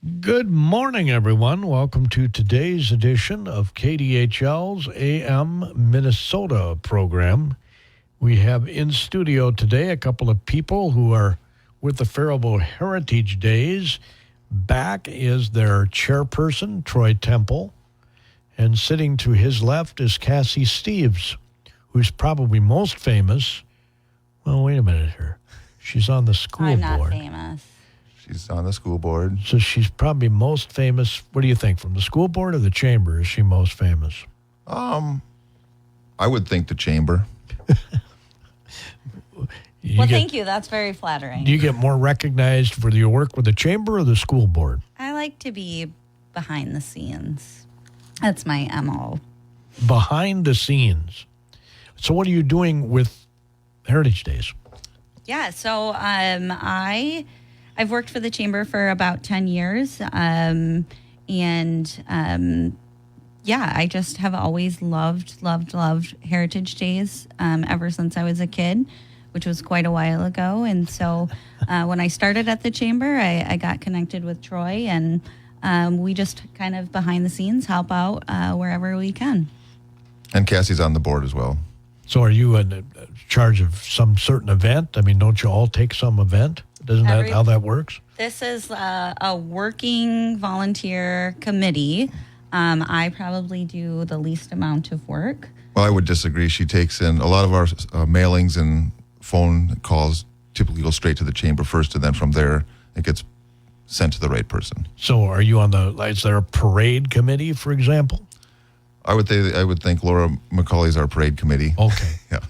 Good morning, everyone. Welcome to today's edition of KDHL's AM Minnesota program. We have in studio today a couple of people who are with the Faribault Heritage Days. Back is their chairperson, Troy Temple, and sitting to his left is Cassie Steeves, who's probably most famous. Well, wait a minute here. She's on the school board. I'm not famous. She's on the school board. So she's probably most famous. What do you think, from the school board or the chamber? Is she most famous? I would think the chamber. Thank you. That's very flattering. Do you get more recognized for your work with the chamber or the school board? I like to be behind the scenes. That's my MO. Behind the scenes. So what are you doing with Heritage Days? Yeah, so I've worked for the chamber for about 10 years. I just have always loved Heritage Days ever since I was a kid, which was quite a while ago. And so when I started at the chamber, I got connected with Troy, and we just kind of behind the scenes help out wherever we can. And Cassie's on the board as well. So are you in charge of some certain event? I mean, don't you all take some event? Isn't that how that works? This is a working volunteer committee. I probably do the least amount of work. Well, I would disagree. She takes in a lot of our mailings and phone calls typically go straight to the chamber first, and then from there it gets sent to the right person. So are you is there a parade committee, for example? I would think Laura McCauley's our parade committee. Okay. Yeah.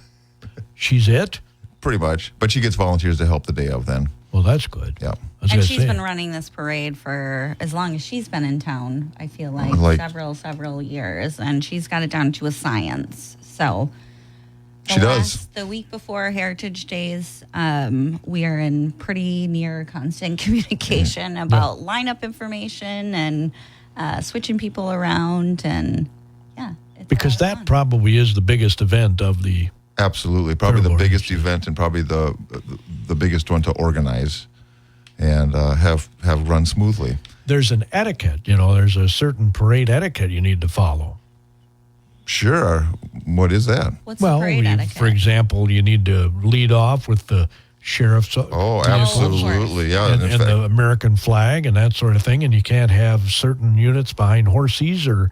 She's it? Pretty much. But she gets volunteers to help the day of then. Well, that's good. Yeah. And she's been running this parade for as long as she's been in town, I feel like several years. And she's got it down to a science. So she does. The week before Heritage Days, we are in pretty near constant communication about lineup information and switching people around. And because that probably is the biggest event of the... Absolutely. Probably the biggest event and probably the biggest one to organize and have run smoothly. There's an etiquette, there's a certain parade etiquette you need to follow. Sure. What is that? What's the parade etiquette? For example, you need to lead off with the sheriff's... Oh, absolutely. Yeah. And the American flag and that sort of thing, and you can't have certain units behind horses or...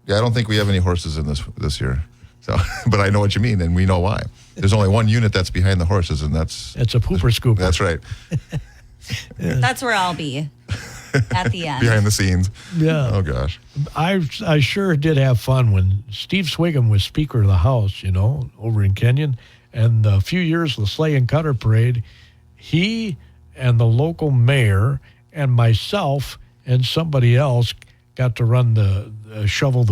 Yeah, I don't think we have any horses in this year. So, but I know what you mean, and we know why. There's only one unit that's behind the horses, and it's a pooper scooper. That's right. That's where I'll be at the end. Behind the scenes. Yeah. Oh, gosh. I sure did have fun when Steve Swigum was Speaker of the House, over in Kenyon. And a few years of the Sleigh and Cutter Parade, he and the local mayor and myself and somebody else got to run shovel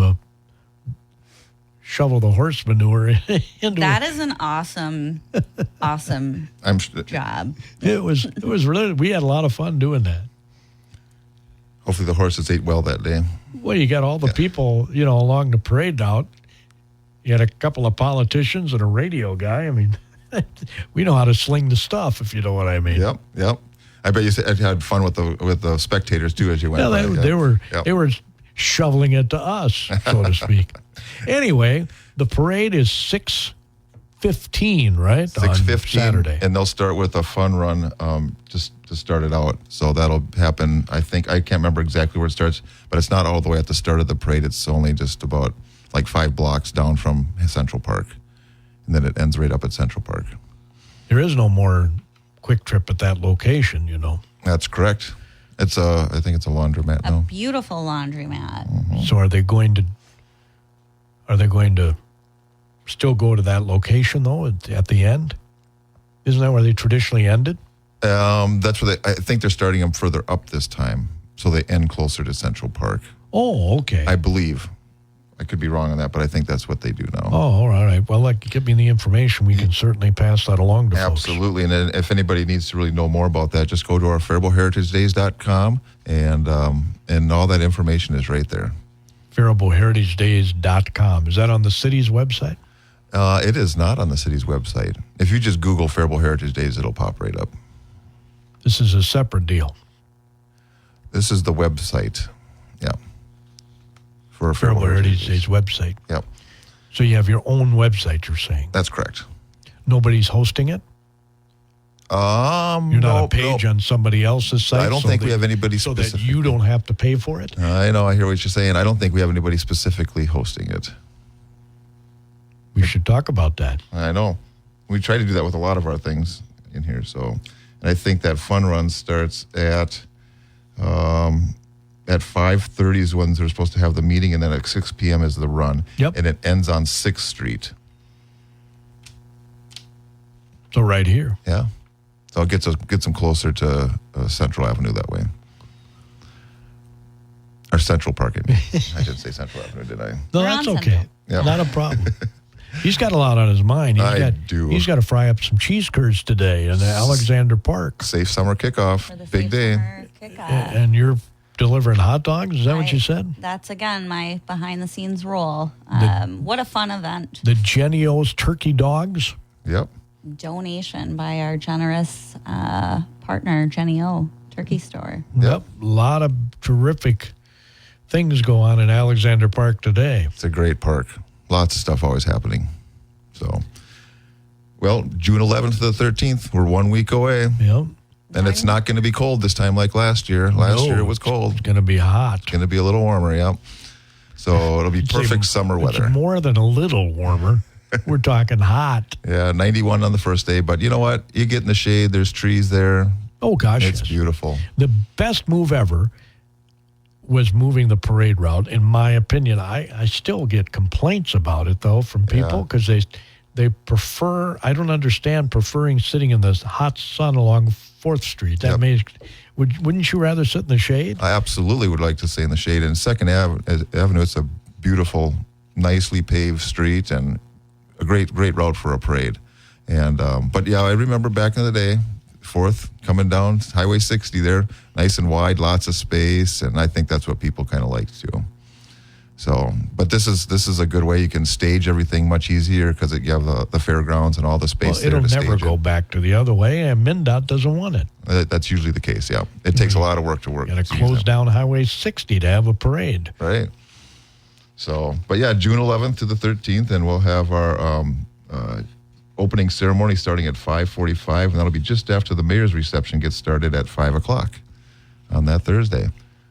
the horse manure into that is an awesome job. It was really, we had a lot of fun doing that. Hopefully the horses ate well that day. Well, you got all the people, along the parade route. You had a couple of politicians and a radio guy. I mean, we know how to sling the stuff, if you know what I mean. Yep. I bet you had fun with the spectators too as you went. They were shoveling it to us, so to speak. Anyway, the parade is 6:15, right? 6:15 Saturday, and they'll start with a fun run just to start it out. So that'll happen. I can't remember exactly where it starts, but it's not all the way at the start of the parade. It's only just about like 5 blocks down from Central Park, and then it ends right up at Central Park. There is no more Quick Trip at that location, That's correct. I think it's a laundromat now. A beautiful laundromat. Mm-hmm. So are they going to still go to that location though at the end? Isn't that where they traditionally ended? That's where I think they're starting them further up this time, so they end closer to Central Park. Oh, okay. I believe. I could be wrong on that, but I think that's what they do now. Oh, all right. Well, give me the information. We can certainly pass that along to folks. Absolutely. And then if anybody needs to really know more about that, just go to our FaribaultHeritageDays.com, and all that information is right there. FaribaultHeritageDays.com. Is that on the city's website? It is not on the city's website. If you just Google Faribault Heritage Days, it'll pop right up. This is a separate deal. This is the website. Yeah. For Faribault Heritage Days website. Yep. So you have your own website, you're saying? That's correct. Nobody's hosting it? You're not a page on somebody else's site? I don't think we have anybody so specific. that you don't have to pay for it? I know, I hear what you're saying. I don't think we have anybody specifically hosting it. We should talk about that. I know. We try to do that with a lot of our things in here. So, and I think that fun run starts at 5:30 is when they're supposed to have the meeting, and then at 6 p.m. is the run. Yep. And it ends on 6th Street. So right here. Yeah. So it gets them closer to Central Avenue that way. Or Central Park. I didn't say Central Avenue, did I? No, We're that's on okay. Central. Yeah. Not a problem. He's got a lot on his mind. I do. He's got to fry up some cheese curds today in Alexander Park. Safe summer kickoff. For the Big Safe day. Summer Kickoff. And you're delivering hot dogs? Is that what you said? That's, again, my behind-the-scenes role. What a fun event. The Genio's turkey dogs? Yep. Donation by our generous partner, Genio Turkey Store. Yep. A lot of terrific things go on in Alexander Park today. It's a great park. Lots of stuff always happening. So, well, June 11th to the 13th, we're 1 week away. Yep. And it's not going to be cold this time like last year. Last year it was cold. It's going to be hot. It's going to be a little warmer, yeah. So it'll be perfect summer weather. It's more than a little warmer. We're talking hot. Yeah, 91 on the first day. But you know what? You get in the shade. There's trees there. Oh, gosh. It's yes. beautiful. The best move ever was moving the parade route. In my opinion, I still get complaints about it, though, from people because they prefer, I don't understand preferring sitting in the hot sun along 4th Street. That wouldn't you rather sit in the shade? I absolutely would like to stay in the shade. And 2nd Avenue, it's a beautiful, nicely paved street and a great route for a parade. And but yeah, I remember back in the day, 4th coming down Highway 60 there, nice and wide, lots of space, and I think that's what people kind of like too. So, but this is a good way you can stage everything much easier because you have the fairgrounds and all the space there to it'll stage never go back to the other way, and MnDOT doesn't want it. That's usually the case, yeah. It takes a lot of work to work. Got to close down Highway 60 to have a parade. Right. So, but yeah, June 11th to the 13th, and we'll have our opening ceremony starting at 5:45, and that'll be just after the mayor's reception gets started at 5 o'clock on that Thursday.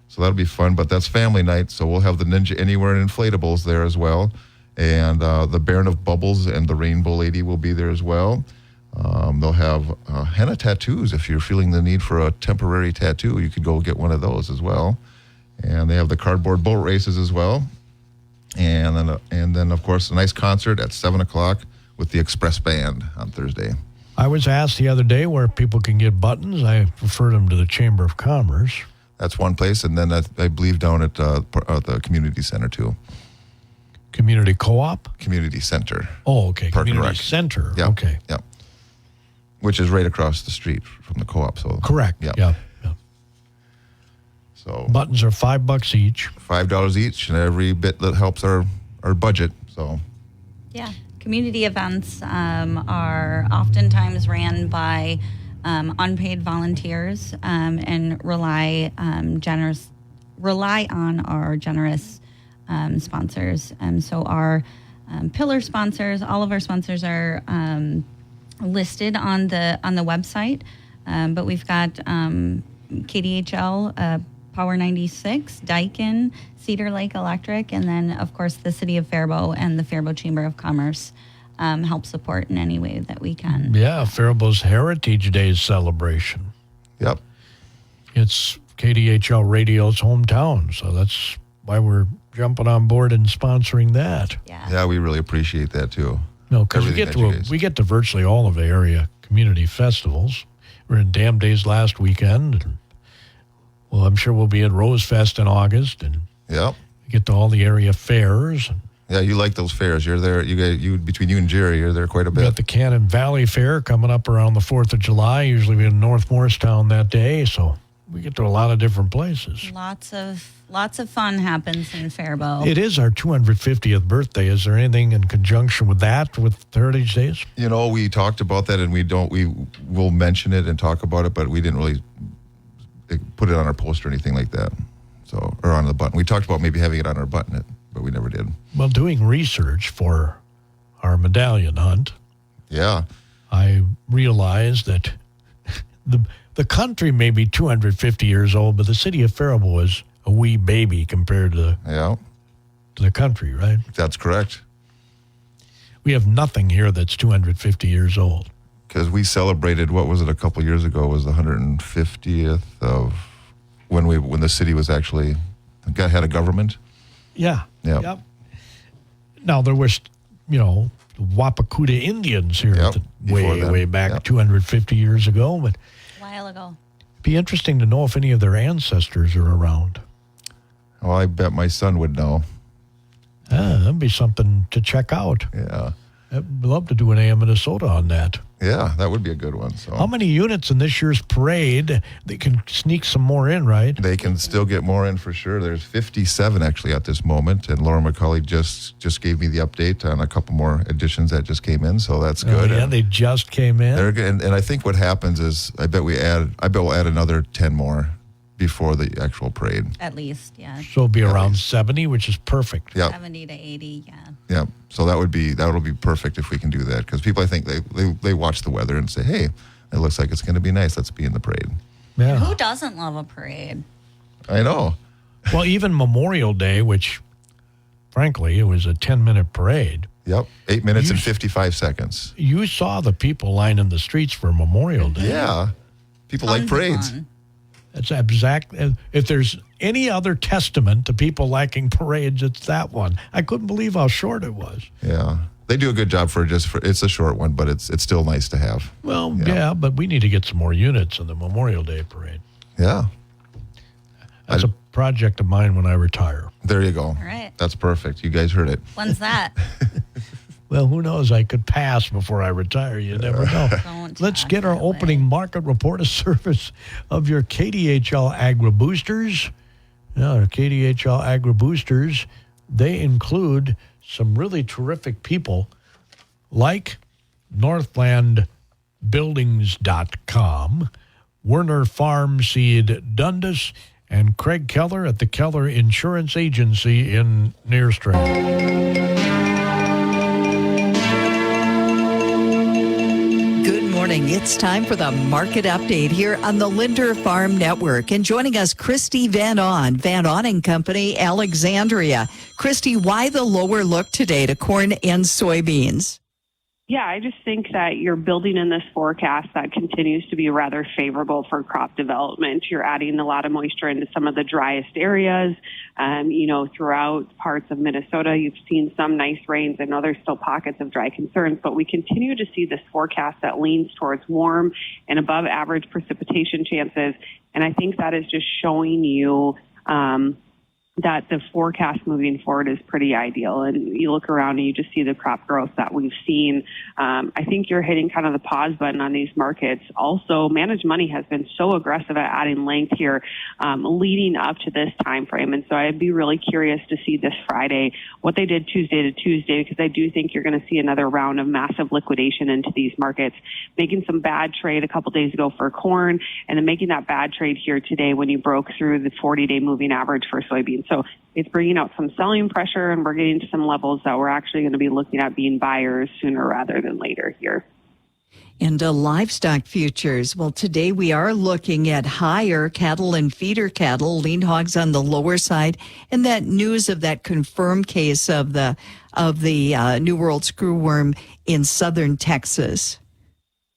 So that'll be fun, but that's family night, so we'll have the Ninja Anywhere and inflatables there as well, and the Baron of Bubbles and the Rainbow Lady will be there as well. They'll have henna tattoos. If you're feeling the need for a temporary tattoo, you could go get one of those as well. And they have the cardboard boat races as well. And then of course, a nice concert at 7 o'clock with the Express Band on Thursday. I was asked the other day where people can get buttons. I referred them to the Chamber of Commerce. That's one place, and then I believe down at the community center too. Community Co-op? Community center. Oh, okay. Park and Community Rec. Center. Yep. Okay. Yep. Which is right across the street from the co-op. So Correct. Yep. Yeah. So buttons are $5 each. $5 each, and every bit that helps our budget. So Yeah. Community events are oftentimes ran by unpaid volunteers and rely on our generous sponsors. So our pillar sponsors, all of our sponsors are listed on the website. But we've got KDHL, Power 96, Daikin, Cedar Lake Electric, and then, of course, the City of Faribault and the Faribault Chamber of Commerce help support in any way that we can. Yeah, Faribault's Heritage Days celebration. Yep. It's KDHL Radio's hometown, so that's why we're jumping on board and sponsoring that. Yeah, we really appreciate that too. No, because Everything we get to virtually all of the area community festivals. We're in Dam Days last weekend. And, well, I'm sure we'll be at Rose Fest in August, and Yep. get to all the area fairs. Yeah, you like those fairs. You're there. You between you and Jerry, you're there quite a We got bit. the Cannon Valley Fair coming up around the 4th of July. Usually we're in North Morristown that day, so we get to a lot of different places. Lots of fun happens in Faribault. It is our 250th birthday. Is there anything in conjunction with that, with Heritage Days? You know, we talked about that, and we will mention it and talk about it, but we didn't really put it on our poster or anything like that. So, or on the button. We talked about maybe having it on our button, but we never did. Well, doing research for our medallion hunt, Yeah. I realized that the country may be 250 years old, but the city of Faribault is a wee baby compared to the country, right? That's correct. We have nothing here that's 250 years old. Because we celebrated, what was it, a couple years ago, was the 150th of when the city was actually, had a government. Yeah. Yep. Yep. Now, there was, the Wapakuta Indians here way back 250 years ago, but A while ago. it'd be interesting to know if any of their ancestors are around. Oh, I bet my son would know. That'd be something to check out. Yeah. I'd love to do an AM Minnesota on that. Yeah, that would be a good one. So How many units in this year's parade? They can sneak some more in, right? they can still get more in for sure. There's 57 actually at this moment, and Laura McCauley just gave me the update on a couple more additions that just came in, so that's good. Yeah, they just came in. They're good, and I think what happens is I bet we'll add another 10 more before the actual parade. At least, yeah. So it'll be around 70, which is perfect. Yep. 70 to 80, yeah. Yeah, so that'll be perfect if we can do that, because people, I think they watch the weather and say, hey, it looks like it's going to be nice. Let's be in the parade. Yeah. Who doesn't love a parade? I know. Well, even Memorial Day, which, frankly, it was a 10-minute parade. Yep, 8 minutes and 55 seconds. You saw the people lining the streets for Memorial Day. Yeah, people like Tons of parades. fun. That's exact. If there's any other testament to people liking parades, it's that one. I couldn't believe how short it was. Yeah, they do a good job for it's a short one, but it's still nice to have. Well, yeah, but we need to get some more units in the Memorial Day parade. Yeah, That's a project of mine when I retire. there you go. All right. That's perfect. You guys heard it. When's that? Well, who knows? I could pass before I retire. You never know. Don't Let's talk get our that opening way. market report, a service of your KDHL Agri Boosters. Yeah, our KDHL Agri Boosters, they include some really terrific people like NorthlandBuildings.com, Werner Farm Seed Dundas, and Craig Keller at the Keller Insurance Agency in Nearstrand. Good morning. It's time for the market update here on the Linder Farm Network. And joining us, Christy Van On and Company, Alexandria. Christy, why the lower look today to corn and soybeans? Yeah, I just think that you're building in this forecast that continues to be rather favorable for crop development. You're adding a lot of moisture into some of the driest areas. Throughout parts of Minnesota, you've seen some nice rains. I know there's still pockets of dry concerns, but we continue to see this forecast that leans towards warm and above average precipitation chances. And I think that is just showing you that the forecast moving forward is pretty ideal. And you look around and you just see the crop growth that we've seen. I think you're hitting kind of the pause button on these markets. Also, Managed Money has been so aggressive at adding length here leading up to this time frame. And so I'd be really curious to see this Friday what they did Tuesday to Tuesday, because I do think you're going to see another round of massive liquidation into these markets, making some bad trade a couple days ago for corn, and then making that bad trade here today when you broke through the 40-day moving average for soybeans. So it's bringing out some selling pressure, and we're getting to some levels that we're actually going to be looking at being buyers sooner rather than later here. And livestock futures. Well, today we are looking at higher cattle and feeder cattle, lean hogs on the lower side, and that news of that confirmed case of the New World screwworm in southern Texas.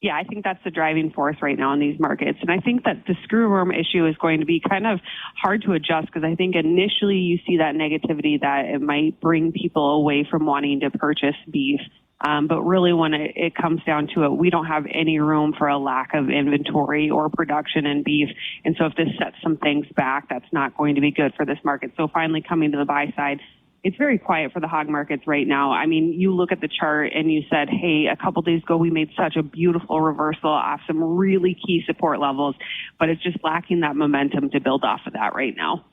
Yeah, I think that's the driving force right now in these markets. And I think that the screwworm issue is going to be kind of hard to adjust, because I think initially you see that negativity that it might bring people away from wanting to purchase beef. But really when it comes down to it, we don't have any room for a lack of inventory or production in beef. And so if this sets some things back, that's not going to be good for this market. So finally coming to the buy side, it's very quiet for the hog markets right now. I mean, you look at the chart and you said, hey, a couple days ago we made such a beautiful reversal off some really key support levels, but it's just lacking that momentum to build off of that right now.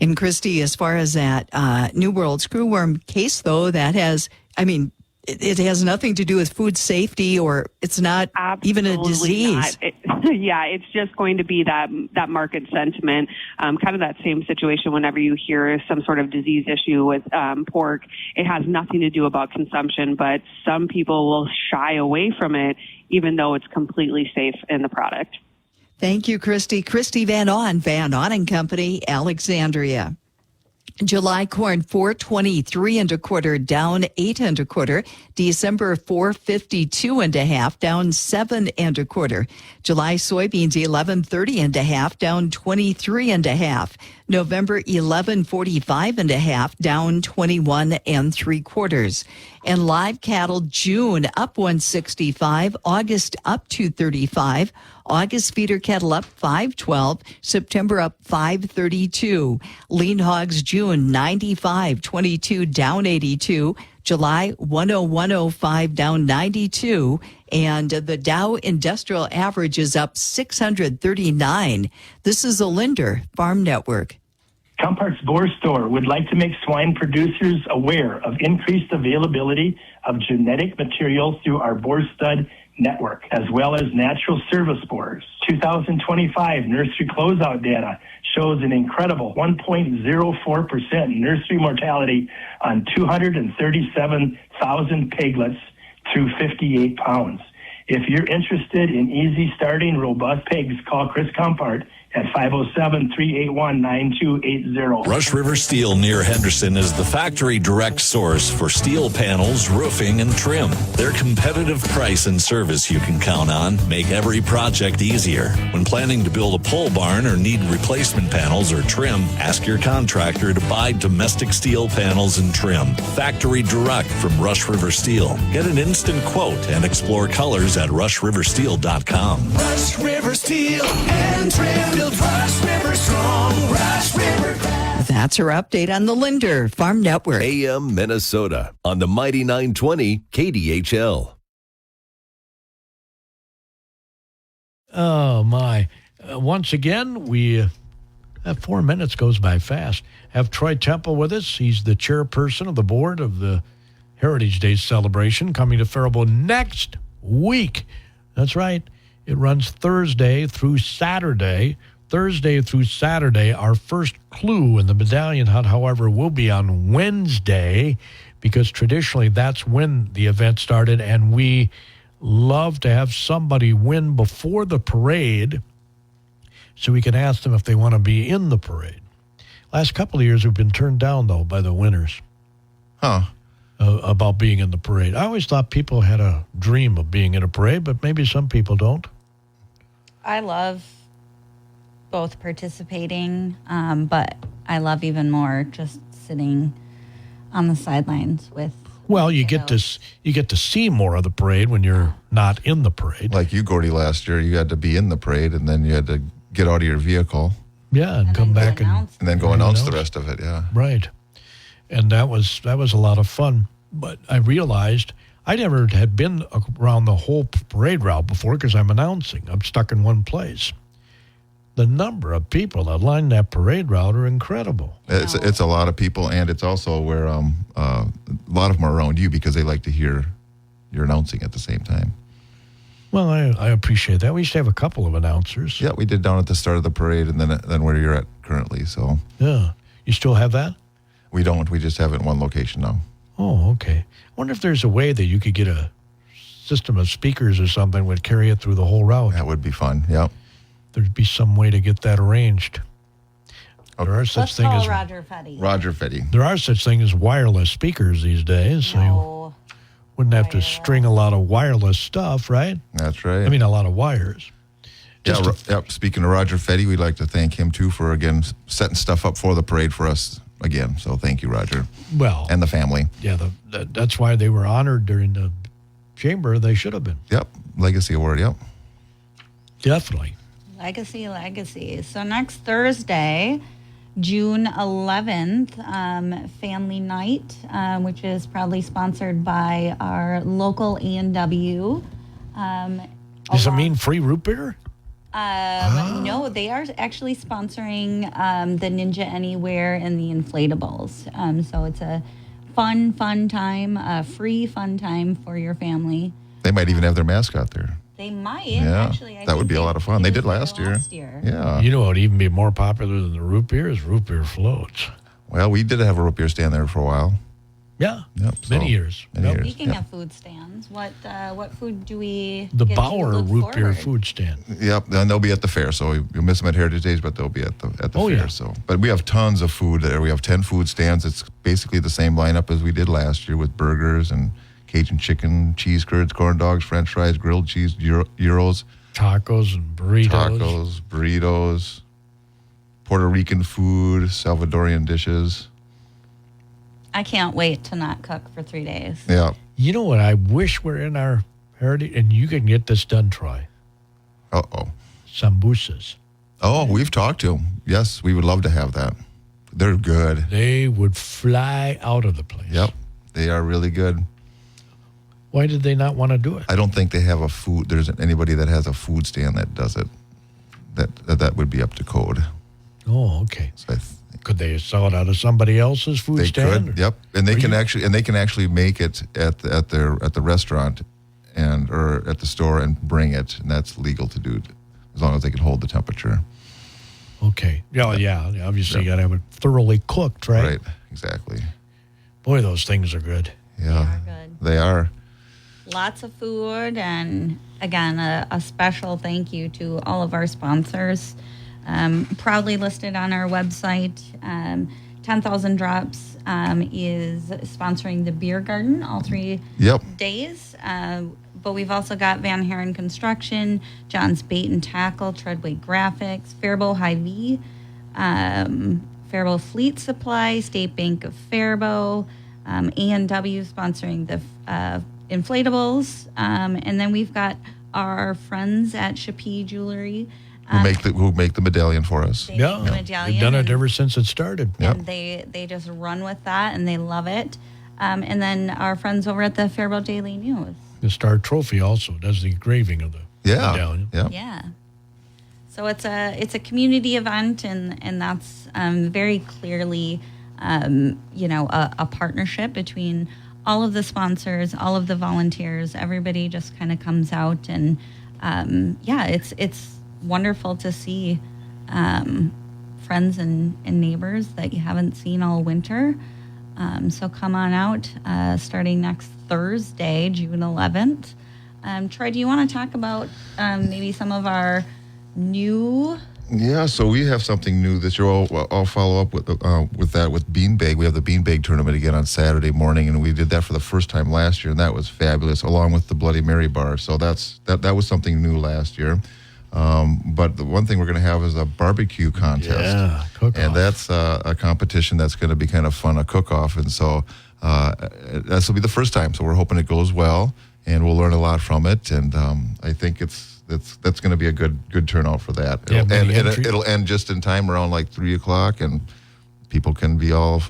And Christy, as far as that New World screwworm case, though, it has nothing to do with food safety, or it's not Absolutely even a disease. Not. Yeah, it's just going to be that market sentiment, kind of that same situation whenever you hear some sort of disease issue with pork. It has nothing to do about consumption, but some people will shy away from it, even though it's completely safe in the product. Thank you, Christy. Christy Van On and Company, Alexandria. July corn 423 and a quarter, down 8 and a quarter. December 452 and a half, down 7 and a quarter. July soybeans 1130 and a half, down 23 and a half. November 1145 and a half, down 21 and 3/4. And live cattle June up 165, August up 235. August feeder cattle up 512, September up 532. Lean hogs June 95.22, down 82. July 101.05, down 92. And the Dow Industrial Average is up 639. This is a Linder Farm Network. Compart's Boar Store would like to make swine producers aware of increased availability of genetic material through our boar stud network, as well as natural service boars. 2025 nursery closeout data shows an incredible 1.04% nursery mortality on 237,000 piglets through 58 pounds. If you're interested in easy starting robust pigs, call Chris Compart at 507-381-9280. Rush River Steel near Henderson is the factory direct source for steel panels, roofing, and trim. Their competitive price and service you can count on make every project easier. When planning to build a pole barn or need replacement panels or trim, ask your contractor to buy domestic steel panels and trim. Factory direct from Rush River Steel. Get an instant quote and explore colors at rushriversteel.com. Rush River Steel and Trim. Build Rush River strong. Rush River. That's our update on the Linder Farm Network. AM Minnesota on the Mighty 920 KDHL. Oh, my. Once again, we have 4 minutes goes by fast. Have Troy Temple with us. He's the chairperson of the board of the Heritage Day celebration coming to Faribault next week. That's right. It runs Thursday through Saturday. Our first clue in the medallion hunt, however, will be on Wednesday because traditionally that's when the event started, and we love to have somebody win before the parade so we can ask them if they want to be in the parade. Last couple of years we've been turned down, though, by the winners. About being in the parade. I always thought people had a dream of being in a parade, but maybe some people don't. I love both participating, but I love even more just sitting on the sidelines with. Well, you get to see more of the parade when you're not in the parade. Like you, Gordy, last year, you had to be in the parade, and then you had to get out of your vehicle. Yeah, and come back and then go announce the rest of it. Yeah, right. And that was a lot of fun. But I realized I never had been around the whole parade route before because I'm announcing. I'm stuck in one place. The number of people that line that parade route are incredible. It's a lot of people, and it's also where a lot of them are around you because they like to hear your announcing at the same time. Well, I appreciate that. We used to have a couple of announcers. Yeah, we did down at the start of the parade and then where you're at currently. So yeah. You still have that? We don't. We just have it in one location now. Oh, okay. I wonder if there's a way that you could get a system of speakers or something would carry it through the whole route. That would be fun, yeah. There'd be some way to get that arranged. Okay. There are such thing as Roger Fetty. Roger Fetty. There are such things as wireless speakers these days, so you wouldn't have to string a lot of wireless stuff, right? That's right. I mean, a lot of wires. Speaking of Roger Fetty, we'd like to thank him, too, for, again, setting stuff up for the parade for us again. So thank you, Roger. Well. And the family. Yeah, that's why they were honored during the chamber. They should have been. Yep. Legacy Award, yep. Definitely. Legacy. So next Thursday, June 11th, Family Night, which is proudly sponsored by our local A&W. Does it mean free root beer? No, they are actually sponsoring the Ninja Anywhere and the inflatables. So it's a fun time, free fun time for your family. They might even have their mascot there. They might, Yeah, actually. I that would think be a lot of fun. They did last year. Yeah. You know what would even be more popular than the root beer is root beer floats. Well, we did have a root beer stand there for a while. Yeah, Yep, many so- years. many Yep. years. Speaking Yep. of food stands, what food do we The get to Bauer look root beer forward? food stand. Yep, and they'll be at the fair. So you'll miss them at Heritage Days, but they'll be at the Oh, fair. yeah. So, but we have tons of food there. We have 10 food stands. It's basically the same lineup as we did last year with burgers and Cajun chicken, cheese curds, corn dogs, French fries, grilled cheese, gyros, Tacos and burritos. tacos, burritos, Puerto Rican food, Salvadorian dishes. I can't wait to not cook for 3 days. Yeah. You know what I wish were in our heritage, and you can get this done, Troy. Uh-oh. Sambusas. Oh, we've talked to them. Yes, we would love to have that. They're good. They would fly out of the place. Yep. They are really good. Why did they not want to do it? I don't think they have a food. There isn't anybody that has a food stand that does it. That would be up to code. Oh, okay. So Could they sell it out of somebody else's food they stand? could. Yep. And they Are can you- actually make it at the restaurant or at the store and bring it, and that's legal to do as long as they can hold the temperature. Okay. Yeah. Obviously, you got to have it thoroughly cooked, right? Right. Exactly. Boy, those things are good. Yeah. They are good. They are. Lots of food, and again, a special thank you to all of our sponsors. Proudly listed on our website. 10,000 Drops is sponsoring the beer garden all 3 Yep. days. But we've also got Van Haren Construction, John's Bait and Tackle, Treadway Graphics, Faribault Hy-Vee, Faribault Fleet Supply, State Bank of Faribault, A&W sponsoring the inflatables. And then we've got our friends at Chappie Jewelry. Who make the medallion for us. They make the They've medallion, done it and- ever since it started. Yep. and they just run with that and they love it. And then our friends over at the Faribault Daily News. The Star Trophy also does the engraving of the Yeah. medallion. Yeah. Yeah. So it's a community event, and that's very clearly a partnership between all of the sponsors, all of the volunteers. Everybody just kind of comes out, and it's wonderful to see friends and neighbors that you haven't seen all winter. So come on out starting next Thursday, June 11th. Troy, do you want to talk about maybe some of our new? Yeah, so we have something new this year. I'll follow up with that with Beanbag. We have the Beanbag tournament again on Saturday morning, and we did that for the first time last year, and that was fabulous, along with the Bloody Mary bar. So that was something new last year. But the one thing we're going to have is a barbecue contest. Yeah, cook-off. And that's a competition that's going to be kind of fun, a cook-off. And so this will be the first time. So we're hoping it goes well, and we'll learn a lot from it. And I think that's going to be a good turnout for that. Yeah, many entries. It'll end just in time around like 3 o'clock, and people can be all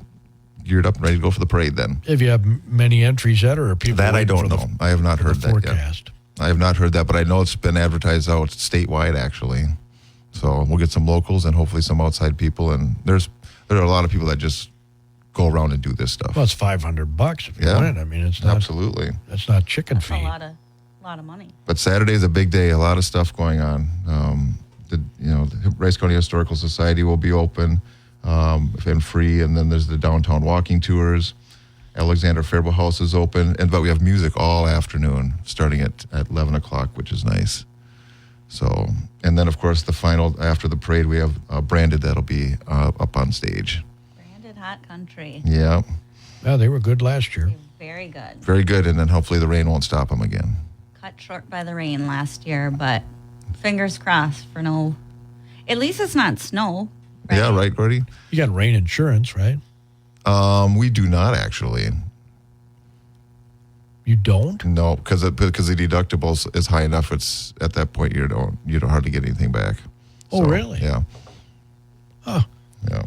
geared up and ready to go for the parade then. If you have many entries yet, or are people That I waiting don't for know. I have not the heard that yet. forecast? I have not heard that, but I know it's been advertised out statewide, actually. So we'll get some locals and hopefully some outside people. And there are a lot of people that just go around and do this stuff. Well, it's $500 if you Yeah. win. I mean, it's not. Absolutely. That's not chicken That's a feed. lot of money. But Saturday's a big day. A lot of stuff going on. The Rice County Historical Society will be open and free, and then there's the downtown walking tours. Alexander Faribault House is open, but we have music all afternoon, starting at 11 o'clock, which is nice. So, and then of course the final after the parade, we have Branded that'll be up on stage. Branded Hot Country. Yeah, Yeah, they were good last year. Very good. very good. And then hopefully the rain won't stop them again. Cut short by the rain last year, but fingers crossed for no. At least it's not snow. Right? Yeah, right, Gordy? You got rain insurance, right? We do not actually. You don't? No, because the deductible is high enough. It's at that point you don't hardly get anything back. Oh, really? Yeah. Huh. Yeah.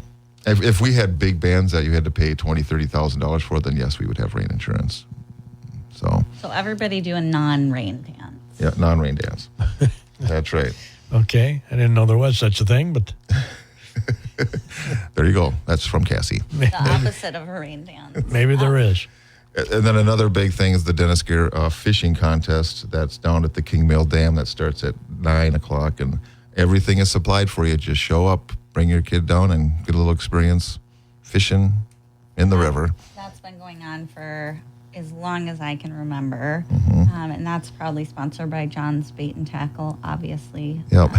If we had big bands that you had to pay $20,000-$30,000 for, then yes, we would have rain insurance. So everybody doing non-rain dance. yeah, non-rain dance. That's right. Okay. I didn't know there was such a thing, but There you go. That's from Cassie. The opposite of a rain dance. maybe there is. And then another big thing is the Dennis Gear fishing contest. That's down at the King Mill Dam. That starts at 9 o'clock, and everything is supplied for you. Just show up, bring your kid down, and get a little experience fishing in the river. That's been going on for as long as I can remember. And that's proudly sponsored by John's Bait and Tackle, obviously. Yep.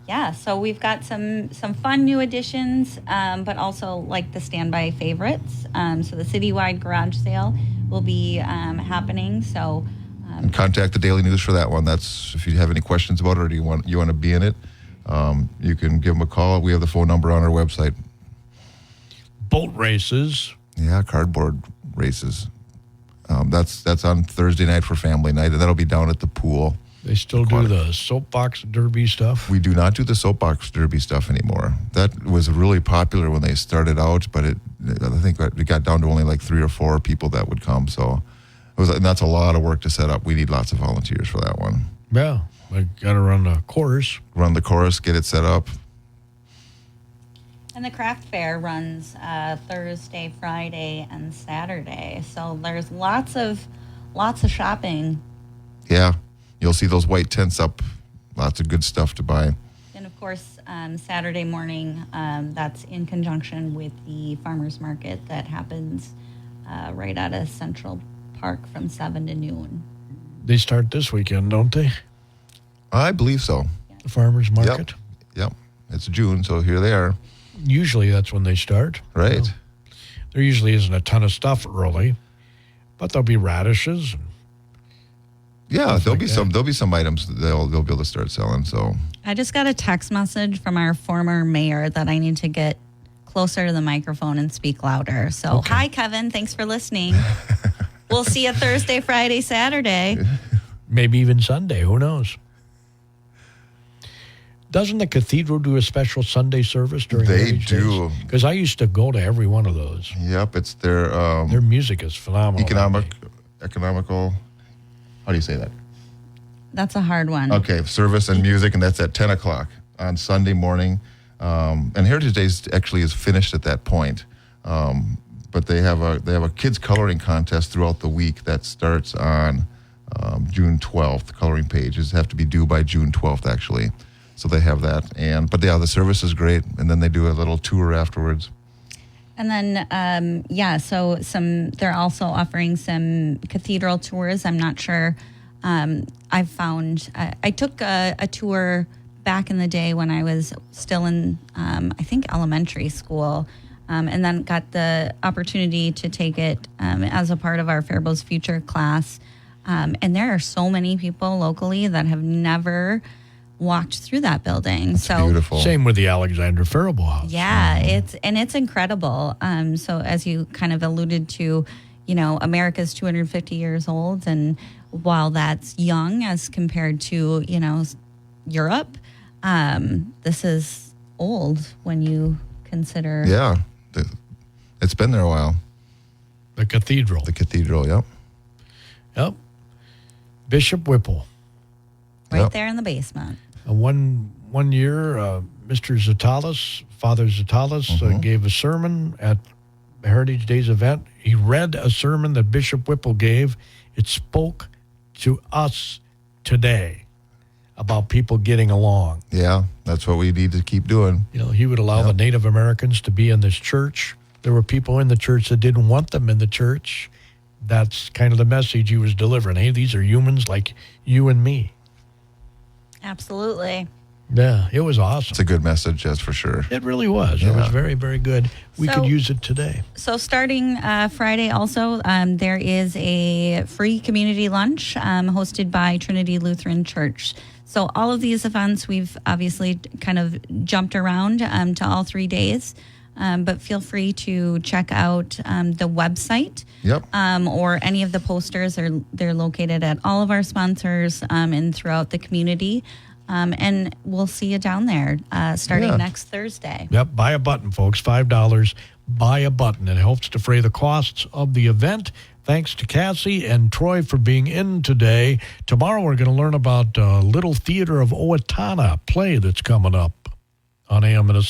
Yeah, so we've got some fun new additions, but also like the standby favorites. So the citywide garage sale will be happening. So And contact the Daily News for that one. That's if you have any questions about it or you want to be in it, you can give them a call. We have the phone number on our website. Boat races. Yeah, cardboard races. That's on Thursday night for family night, and that'll be down at the pool. They still do the soapbox derby stuff. We do not do the soapbox derby stuff anymore. That was really popular when they started out, but I think it got down to only like 3 or 4 people that would come. So and that's a lot of work to set up. We need lots of volunteers for that one. Yeah, I got to run the course. Run the course, get it set up. And the craft fair runs Thursday, Friday, and Saturday. So there's lots of shopping. Yeah, you'll see those white tents up. Lots of good stuff to buy. And of course, Saturday morning, that's in conjunction with the farmers market that happens right out of Central Park from 7 to noon. They start this weekend, don't they? I believe so. The farmers market. Yep. It's June, so here they are. Usually that's when they start. Right. So there usually isn't a ton of stuff early, but there'll be radishes. Yeah, there'll be that. some items that they'll be able to start selling. So I just got a text message from our former mayor that I need to get closer to the microphone and speak louder. So, Hi, Kevin. Thanks for listening. We'll see you Thursday, Friday, Saturday. Maybe even Sunday. Who knows? Doesn't the cathedral do a special Sunday service during They do. Because I used to go to every one of those. Yep, it's their music is phenomenal. economical. How do you say that? That's a hard one. Okay, service and music, and that's at 10 o'clock on Sunday morning. And Heritage Days actually is finished at that point. But they have a kids coloring contest throughout the week that starts on June 12th. Coloring pages have to be due by June 12th, actually. So they have that. But the service is great. And then they do a little tour afterwards. And then, so they're also offering some cathedral tours. I'm not sure. I've found, I took a tour back in the day when I was still in, I think, elementary school, and then got the opportunity to take it as a part of our Faribault's Future class. And there are so many people locally that have never walked through that building. That's beautiful. Same with the Alexander Faribault House. Yeah, it's incredible. So as you kind of alluded to, America's 250 years old, and while that's young as compared to Europe, this is old when you consider. Yeah, it's been there a while. The cathedral. Yep. Yep. Bishop Whipple. Right there in the basement. One year, Mr. Zatalis, Father Zatalis, gave a sermon at the Heritage Days event. He read a sermon that Bishop Whipple gave. It spoke to us today about people getting along. Yeah, that's what we need to keep doing. He would allow the Native Americans to be in this church. There were people in the church that didn't want them in the church. That's kind of the message he was delivering. Hey, these are humans like you and me. Absolutely. Yeah, it was awesome. It's a good message, that's for sure. It really was. Yeah. It was very, very good. We could use it today. So starting Friday also, there is a free community lunch hosted by Trinity Lutheran Church. So all of these events, we've obviously kind of jumped around to all 3 days. But feel free to check out the website. Yep. Or any of the posters. They're located at all of our sponsors and throughout the community. And we'll see you down there starting next Thursday. Yep. Buy a button, folks. $5. Buy a button. It helps defray the costs of the event. Thanks to Cassie and Troy for being in today. Tomorrow we're going to learn about Little Theater of Owatonna play that's coming up on AM Minnesota.